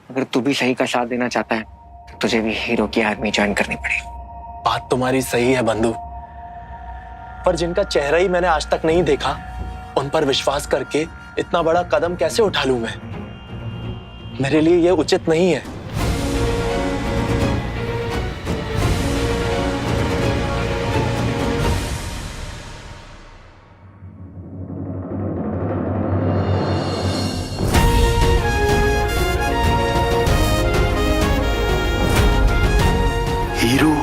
अगर तू भी सही का साथ देना चाहता है तो तुझे भी हीरो की आर्मी ज्वाइन करनी पड़ेगी। बात तुम्हारी सही है बंधु, पर जिनका चेहरा ही मैंने आज तक नहीं देखा, उन पर विश्वास करके इतना बड़ा कदम कैसे उठा लूं मैं? मेरे लिए यह उचित नहीं है। हीरो?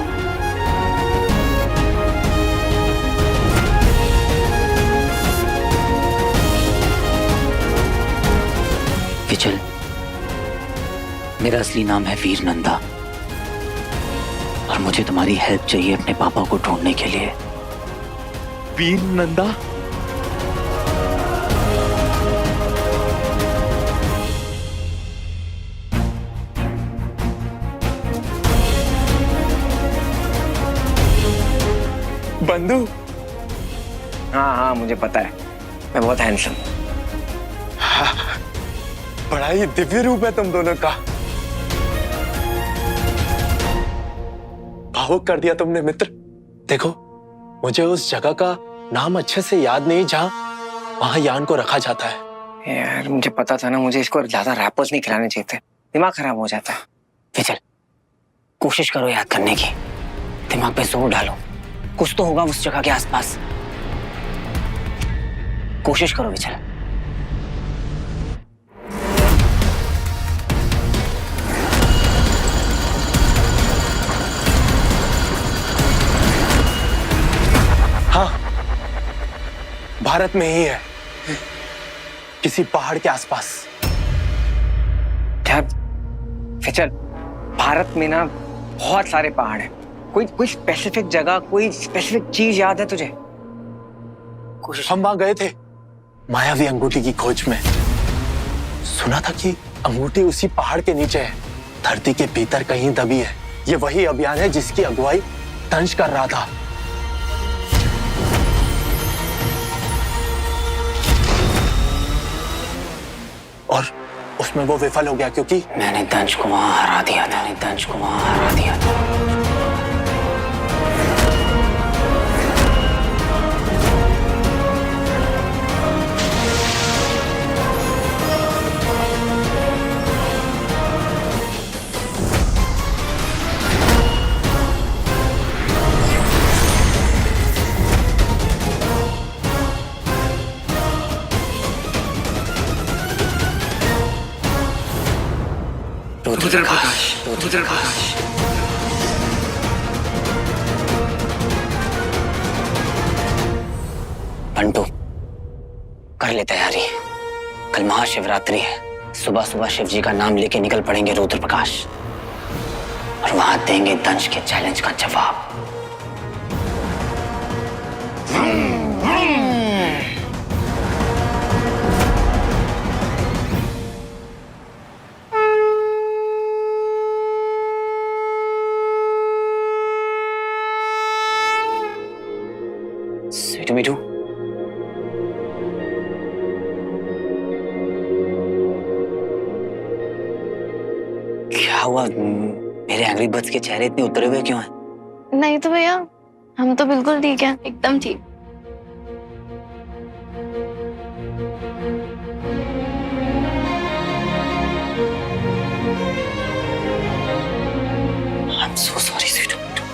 विचल, मेरा असली नाम है वीर नंदा और मुझे तुम्हारी हेल्प चाहिए अपने पापा को ढूंढने के लिए। वीर नंदा? बंधु? हाँ हाँ, मुझे पता है, मैं बहुत हैंडसम हूँ। बड़ा ही दिव्य रूप है तुम दोनों का। भावुक कर दिया तुमने मित्र। देखो, मुझे उस जगह का नाम अच्छे से याद नहीं जहां वहां यान को रखा जाता है। यार मुझे पता था ना, मुझे इसको ज्यादा रैपर्स नहीं खिलाने चाहिए थे, दिमाग खराब हो जाता है। विचल, कोशिश करो याद करने की, दिमाग पे जोर डालो, कुछ तो होगा उस जगह के आसपास। कोशिश करो विचल। हाँ, भारत में ही है, किसी पहाड़ के आसपास। क्या फिचल, भारत में ना बहुत सारे पहाड़ हैं, कोई स्पेसिफिक जगह, कोई स्पेसिफिक चीज याद है तुझे? हम वहां गए थे मायावी अंगूठी की खोज में। सुना था कि अंगूठी उसी पहाड़ के नीचे है, धरती के भीतर कहीं दबी है। ये वही अभियान है जिसकी अगुवाई दंश कर रहा था। और उसमें वो विफल हो गया क्योंकि मैंने दंश को वहां हरा दिया था। रुद्रप्रकाश। बंटू, कर ले तैयारी, कल महाशिवरात्रि है। सुबह सुबह शिव जी का नाम लेके निकल पड़ेंगे रुद्रप्रकाश, और वहां देंगे दंश के चैलेंज का जवाब। स्वीटू मीठू, क्या हुआ? मेरे एंग्री बर्ड्स के चेहरे इतने उतरे हुए क्यों हैं? नहीं तो भैया, हम तो बिल्कुल ठीक है, एकदम ठीक। I'm so sorry, Sweetu Mithu.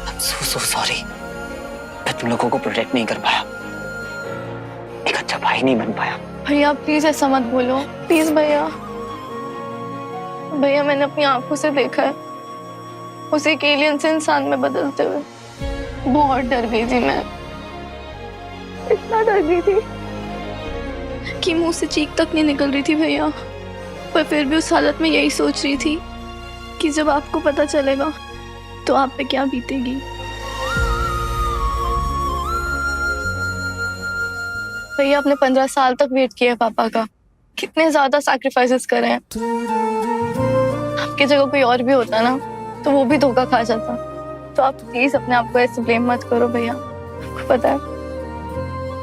I'm so sorry। मैं तुम लोगों को प्रोटेक्ट नहीं कर पाया, एक अच्छा भाई नहीं बन पाया। भैया प्लीज ऐसा मत बोलो, प्लीज भैया। भैया मैंने अपनी आंखों से देखा है उसे एक एलियन से इंसान में बदलते हुए। बहुत डर गई थी मैं, इतना डर गई थी कि मुंह से चीख तक नहीं निकल रही थी भैया। पर फिर भी उस हालत में यही सोच रही थी कि जब आपको पता चलेगा तो आप पे क्या बीतेगी। भैया आपने 15 साल तक वेट किया पापा का, कितने ज्यादा सैक्रिफाइसेस करे हैं। आपकी जगह कोई और भी होता ना तो वो भी धोखा खा जाता। तो आप प्लीज अपने आप को ऐसे ब्लेम मत करो भैया। आपको पता है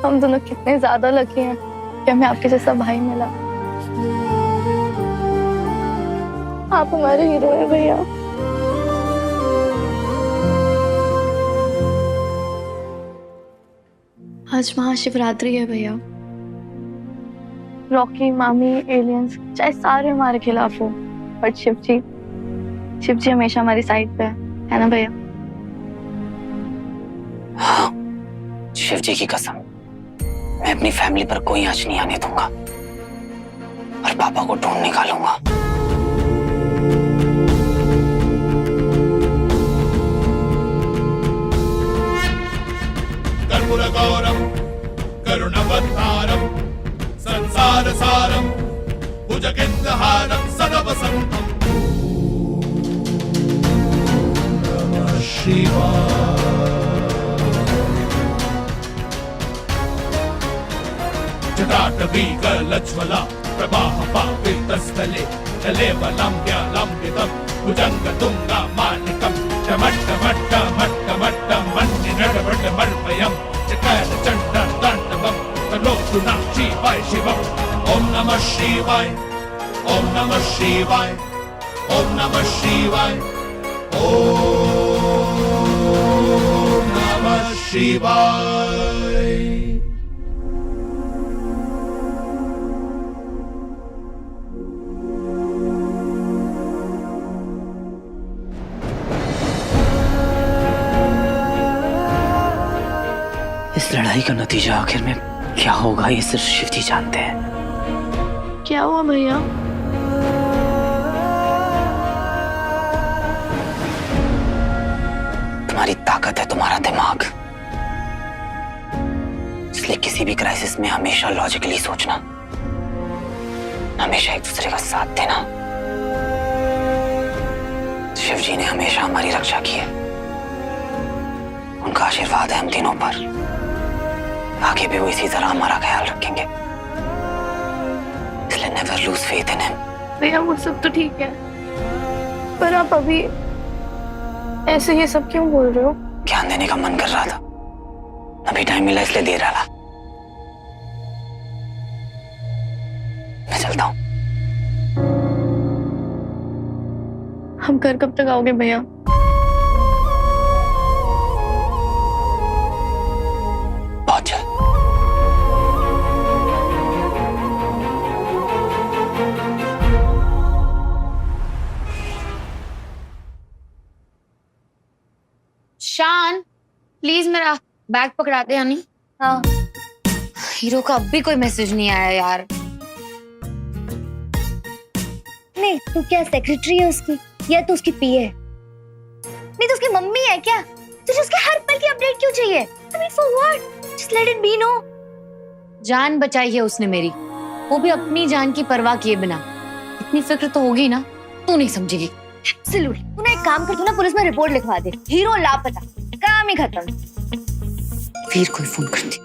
हम दोनों कितने ज्यादा लकी हैं कि हमें आपके जैसा भाई मिला। आप हमारे हीरो हैं भैया। आज महाशिवरात्रि है भैया। रॉकी, मामी, एलियंस चाहे सारे हमारे खिलाफ हो, बट शिव जी हमेशा हमारी साइड पे है ना भैया? हाँ, शिव जी की कसम, मैं अपनी फैमिली पर कोई आंच नहीं आने दूंगा और पापा को ढूंढ निकालूंगा। कर्पूरगौरम करुणवत्तारम संसार सारम भुजगेन्द्रहारम सदा वसंतम। नमः शिवाय। जटाटवीकलज्ज्वला प्रवाह पावितस्थले तलेवलम्ब्यलम्बितं भुजङ्गतुङ्गमालिकं चमट्टमट्टमट्टमट्टमण्डिनटमट्टमर्पयं चकारचण्डताण्डवं करोतु नः शिवाय शिवम्। ॐ नमः शिवाय, ॐ नमः शिवाय, ॐ नमः शिवाय, ॐ नमः शिवाय। इस लड़ाई का नतीजा आखिर में क्या होगा ये सिर्फ शिव जी जानते हैं। क्या हुआ भैया? तुम्हारी ताकत है तुम्हारा दिमाग, इसलिए किसी भी क्राइसिस में हमेशा लॉजिकली सोचना, हमेशा एक दूसरे का साथ देना। शिव जी ने हमेशा हमारी रक्षा की है, उनका आशीर्वाद है हम तीनों पर। आगे भी वो इसी तरह हमारा ख्याल रखेंगे, इसलिए never lose faith in him. भैया वो सब तो ठीक है, पर आप अभी ऐसे ये सब क्यों बोल रहे हो? ज्ञान देने का मन कर रहा था, अभी टाइम मिला इसलिए दे रहा। मैं चलता हूँ। हम घर कब तक आओगे भैया? बहुत जल्द। शान, प्लीज मेरा बैग पकड़ा दे। यानी हाँ, हीरो का अब भी कोई मैसेज नहीं आया यार। नहीं, तू क्या सेक्रेटरी है उसकी या तू उसकी पीए है? नहीं तो उसकी मम्मी है क्या? तुझे उसके हर पल की अपडेट क्यों चाहिए? I mean for what? Just let it be, no? जान बचाई है उसने मेरी, वो भी अपनी जान की परवाह किए बिना। इतनी फिक्र तो होगी ना, तू नहीं समझेगी। Absolutely. तू ना एक काम कर, तू ना पुलिस में रिपोर्ट लिखवा दे। हीरो लापता, काम ही खत्म। वीर को फोन करती।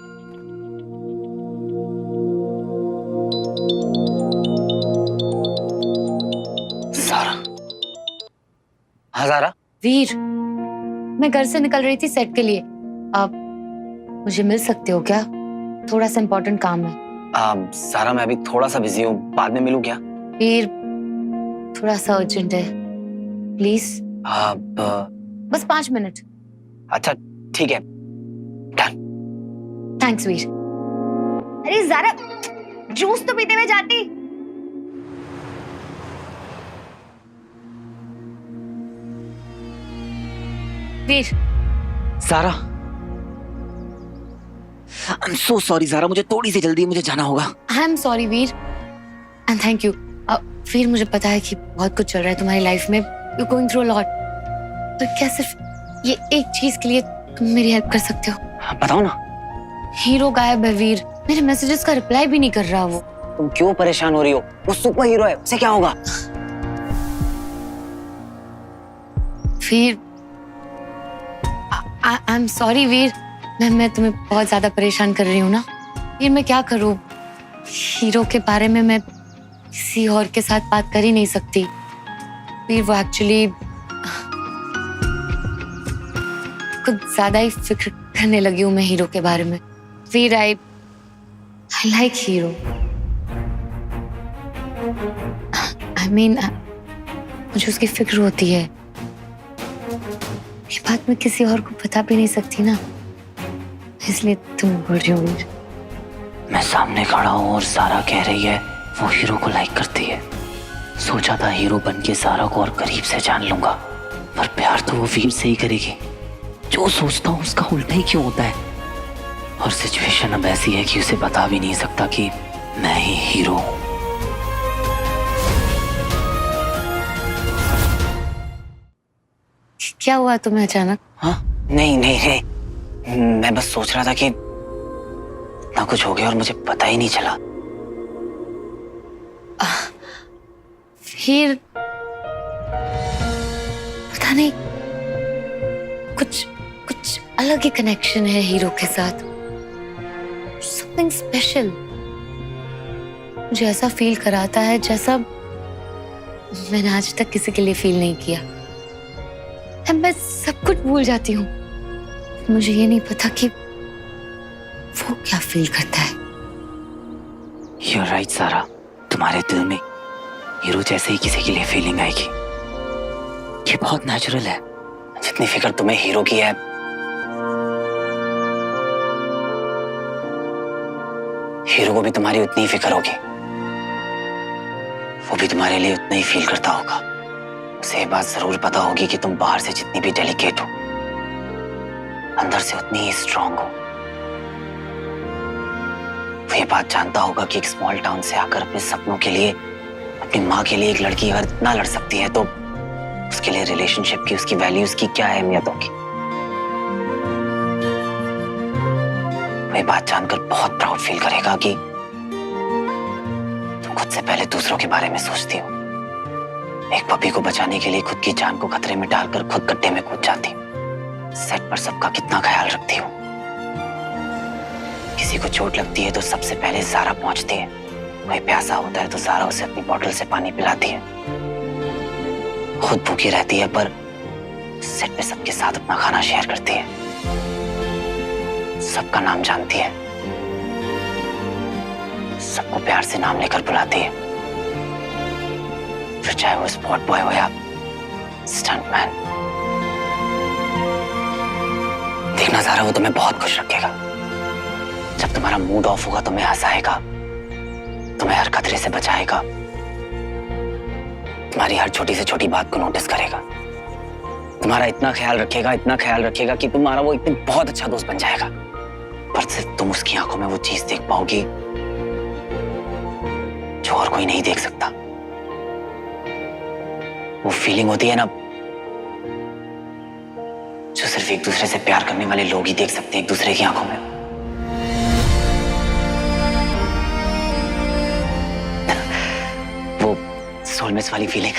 सारा। हाँ सारा। वीर, मैं घर से निकल रही थी सेट के लिए। आप मुझे मिल सकते हो क्या? थोड़ा सा इम्पोर्टेंट काम है। सारा मैं अभी थोड़ा सा बिजी हूँ, बाद में मिलूं क्या? वीर, थोड़ा सा अर्जेंट है, प्लीज। बस 5 मिनट। अच्छा ठीक है, डन। थैंक्स वीर। अरे ज़ारा, जूस तो पीते हुए जाती। वीर, सारा, आई एम सो सॉरी सारा, मुझे थोड़ी सी जल्दी है, मुझे जाना होगा। I am sorry Veer and thank you. Veer, मुझे पता है कि बहुत कुछ चल रहा है तुम्हारी लाइफ में, you going through a lot, पर क्या सिर्फ ये एक चीज के लिए तुम मेरी हेल्प कर सकते हो? बताओ ना। हीरो गायब है वीर, मेरे मैसेजेस का रिप्लाई भी नहीं कर रहा वो। तुम क्यों परेशान हो रही हो? वो सुपर हीरो है, उसे क्या होगा? वीर, आई एम सॉरी वीर, मैं तुम्हें बहुत ज्यादा परेशान कर रही हूँ ना। वीर, मैं क्या करूँ? हीरो के बारे में मैं किसी और के साथ बात कर ही नहीं सकती। वीर, वो एक्चुअली कुछ ज्यादा ही फिक्र करने लगी हूँ मैं हीरो के बारे में। वीर, I like hero. I mean, मुझे उसकी फिक्र होती है। ये बात मैं किसी और को बता भी नहीं सकती ना, इसलिए तुम बोल रही हो वीर। मैं सामने खड़ा हूँ और सारा कह रही है वो हीरो को लाइक करती है। सोचा था हीरो बन के सारा को और करीब से जान लूंगा, पर प्यार तो वो वीर से ही करेगी। जो सोचता हूँ उसका उल्टा ही क्यों होता है। और सिचुएशन अब ऐसी है कि उसे बता भी नहीं सकता कि मैं ही हीरो हूँ। क्या हुआ तुम्हें अचानक? हाँ, नहीं नहीं नहीं, मैं बस सोच रहा था कि इतना कुछ हो गया और मुझे पता ही नहीं चला। फिर पता नहीं, कुछ कुछ अलग ही कनेक्शन है हीरो के साथ, समथिंग स्पेशल। मुझे ऐसा फील कराता है जैसा मैंने आज तक किसी के लिए फील नहीं किया। मैं सब कुछ भूल जाती हूँ, मुझे ये नहीं पता कि वो क्या फील करता है। You're right, सारा, तुम्हारे दिल में हीरो जैसे ही किसी के लिए फीलिंग आएगी। ये बहुत नेचुरल है। जितनी फिक्र तुम्हें हीरो की है, हीरो को भी तुम्हारी उतनी ही फिक्र होगी। वो भी तुम्हारे लिए उतना ही फील करता होगा। उसे ये बात जरूर पता होगी कि तुम बाहर से जितनी भी डेलिकेट हो, अंदर से उतनी ही स्ट्रांग हो। वो ये बात जानता होगा कि एक स्मॉल टाउन से आकर अपने सपनों के लिए, अपनी माँ के लिए एक लड़की अगर इतना लड़ सकती है तो उसके लिए रिलेशनशिप की, उसकी वैल्यूज की क्या अहमियत होगी। वो ये बात जानकर बहुत प्राउड फील करेगा कि तुम खुद से पहले दूसरों के बारे में सोचती हो। एक पपी को बचाने के लिए खुद की जान को खतरे में डालकर खुद गड्ढे में कूद जाती हो। सेट पर सबका कितना ख्याल रखती हो। किसी को चोट लगती है तो सबसे पहले ज़ारा पहुंचती है। कोई प्यासा होता है तो ज़ारा उसे अपनी बोतल से पानी पिलाती है। खुद भूखी रहती है पर सेट पे सबके साथ अपना खाना शेयर करती है। सबका नाम जानती है, सबको प्यार से नाम लेकर बुलाती है, फिर चाहे वो स्पॉट बॉय हो या स्टंटमैन। देखना ज़ारा, वो तुम्हें बहुत खुश रखेगा। जब तुम्हारा मूड ऑफ होगा तुम्हें हंसाएगा, तुम्हें हर खतरे से बचाएगा, तुम्हारी हर छोटी से छोटी बात को नोटिस करेगा, तुम्हारा इतना ख्याल रखेगा कि तुम्हारा वो एक दिन बहुत अच्छा दोस्त बन जाएगा। पर सिर्फ तुम उसकी आंखों में वो चीज देख पाओगी जो और कोई नहीं देख सकता। वो फीलिंग होती है ना जो सिर्फ एक दूसरे से प्यार करने वाले लोग ही देख सकते हैं एक दूसरे की आंखों में। वो सोलमेट्स वाली फीलिंग।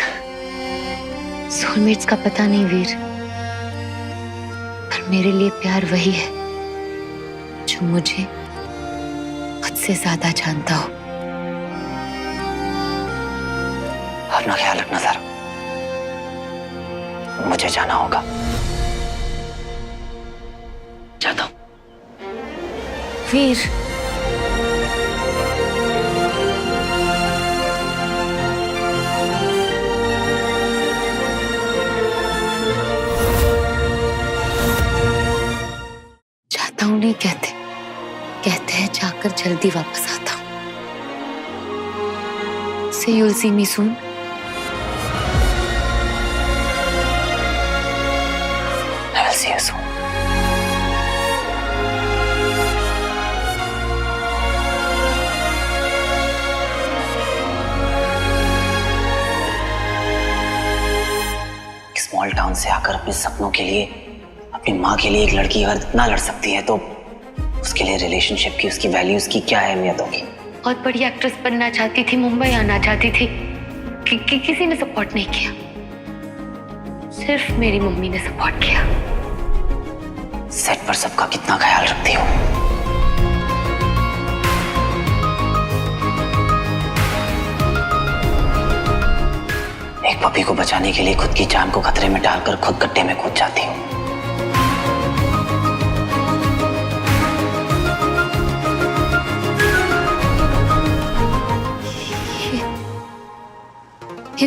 सोलमेट्स का पता नहीं वीर, पर मेरे लिए प्यार वही है जो मुझे खुद से ज्यादा जानता हो। अपना ख्याल रखना ज़ारा, मुझे जाना होगा, जाता हूं। वीर, जाता हूं नहीं कहते, कहते हैं जाकर जल्दी वापस आता हूं। See you'll see me soon. I will see you soon. Small town से आकर अपने सपनों के लिए, अपनी माँ के लिए एक लड़की अगर इतना लड़ सकती है तो उसके लिए रिलेशनशिप की, उसकी वैल्यूज की क्या अहमियत होगी। बहुत बड़ी एक्ट्रेस बनना चाहती थी, मुंबई आना चाहती थी, किसी ने सपोर्ट नहीं किया, सिर्फ मेरी मम्मी ने सपोर्ट किया। सेट पर सबका कितना ख्याल रखती हो। एक पपी को बचाने के लिए खुद की जान को खतरे में डालकर खुद गड्ढे में कूद जाती हूँ।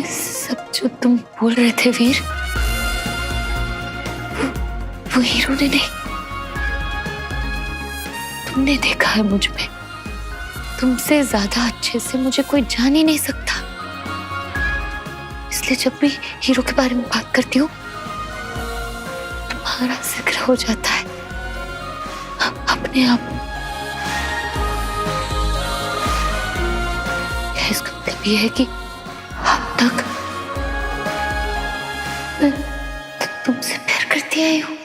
ये सब जो तुम बोल रहे थे वीर, वो हीरो ने नहीं, तुमने देखा है मुझ में। तुमसे ज्यादा अच्छे से मुझे कोई जान ही नहीं सकता, इसलिए जब भी हीरो के बारे में बात करती हूँ तुम्हारा जिक्र हो जाता है अपने आप। इसका मतलब ये है कि अब तक मैं तुमसे प्यार करती आई हूँ।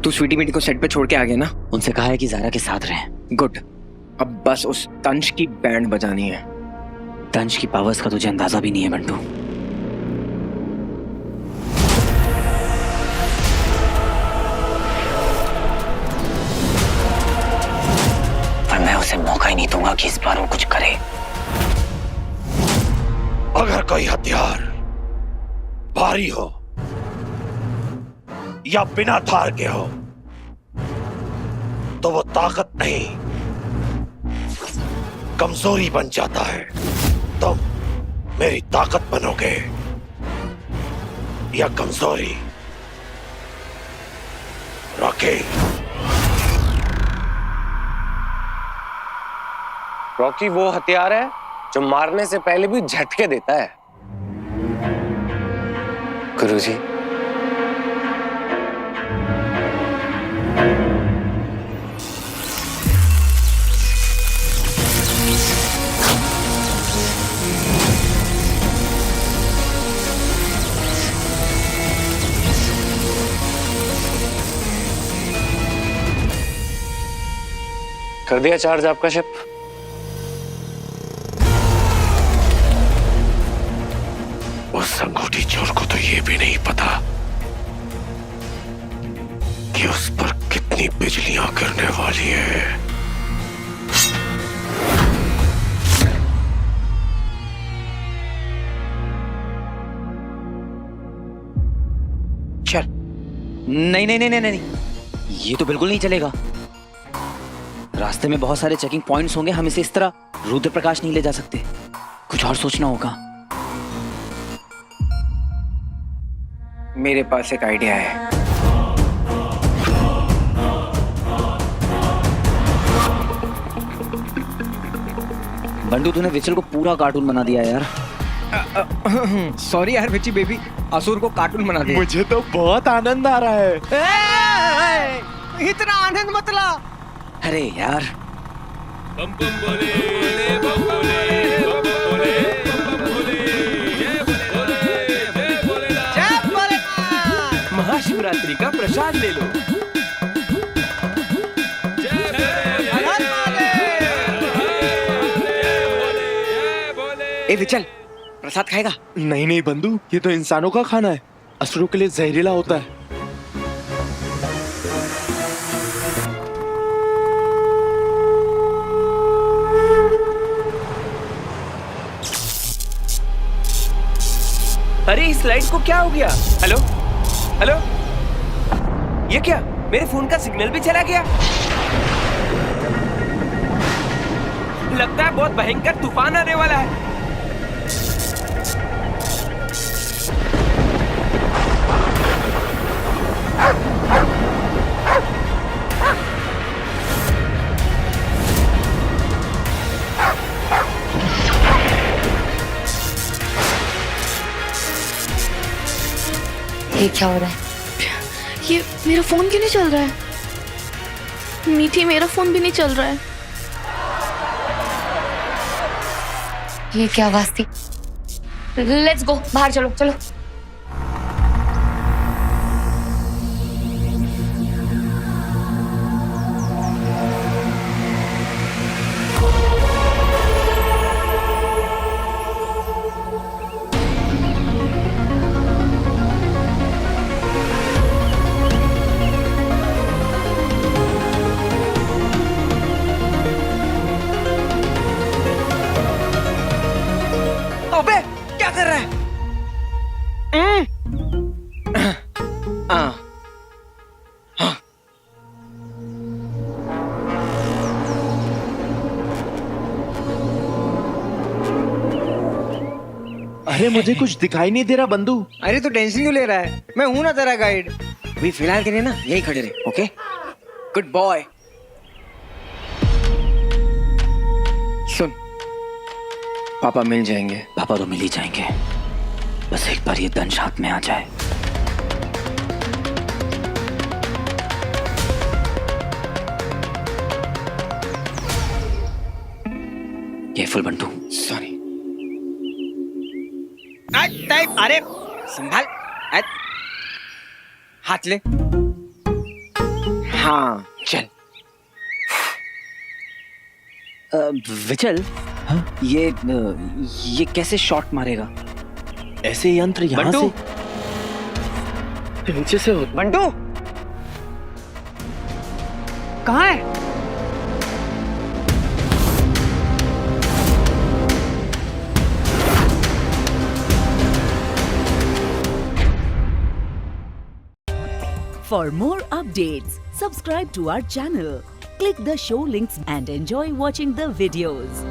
तू स्वीटी मीटी को सेट पे छोड़ के आ गया ना? उनसे कहा है कि ज़ारा के साथ रहें। गुड। अब बस उस तंज की बैंड बजानी है। तंज की पावर्स का तुझे अंदाजा भी नहीं है बंटू। पर मैं उसे मौका ही नहीं दूंगा कि इस बार वो कुछ करे। अगर कोई हथियार भारी हो या बिना धार के हो तो वो ताकत नहीं, कमजोरी बन जाता है। तुम मेरी ताकत बनोगे या कमजोरी? रॉकी। रॉकी वो हथियार है जो मारने से पहले भी झटके देता है। गुरुजी, कर दिया चार्ज आपका शिप? उस अंगूठी चोर को तो ये भी नहीं पता कि उस पर कितनी बिजलियां गिरने वाली है। चल। नहीं नहीं नहीं नहीं नहीं, ये तो बिल्कुल नहीं चलेगा। रास्ते में बहुत सारे चेकिंग पॉइंट्स होंगे, हम इसे इस तरह रुद्र प्रकाश नहीं ले जा सकते। कुछ और सोचना होगा। मेरे पास एक आइडिया है। बंडू, तूने विचल को पूरा कार्टून बना दिया यार। सॉरी यार विची बेबी, असुर को कार्टून बना दिया। मुझे तो बहुत आनंद आ रहा है। इतना आनंद मत ला। अरे यार, महाशिवरात्रि का प्रसाद ले लो। ए विचल, प्रसाद खाएगा? नहीं नहीं बंधु, ये तो इंसानों का खाना है, असुरों के लिए जहरीला होता है। अरे इस लाइट को क्या हो गया? हेलो हेलो, ये क्या? मेरे फोन का सिग्नल भी चला गया। लगता है बहुत भयंकर तूफान आने वाला है। ये क्या हो रहा है? ये मेरा फोन क्यों नहीं चल रहा है? मीठी, मेरा फोन भी नहीं चल रहा है। ये क्या आवाज थी? लेट्स गो, बाहर चलो चलो। अबे क्या कर रहा है? अरे मुझे कुछ दिखाई नहीं दे रहा बंधु। अरे तो टेंशन क्यों ले रहा है, मैं हूं ना तेरा गाइड। अभी फिलहाल के लिए ना यही खड़े रहे, ओके? Good boy. सुन, पापा मिल जाएंगे। पापा तो मिल ही जाएंगे, बस एक बार ये दंश हाथ में आ जाए। केयरफुल बंटू। सॉरी। अरे संभाल, हाथ ले। हाँ चल। विचल, ये कैसे शॉट मारेगा? ऐसे यंत्र यहाँ बंटू! से नीचे से होता। बंटू कहाँ है? For more updates, subscribe to our channel, click the show links and enjoy watching the videos.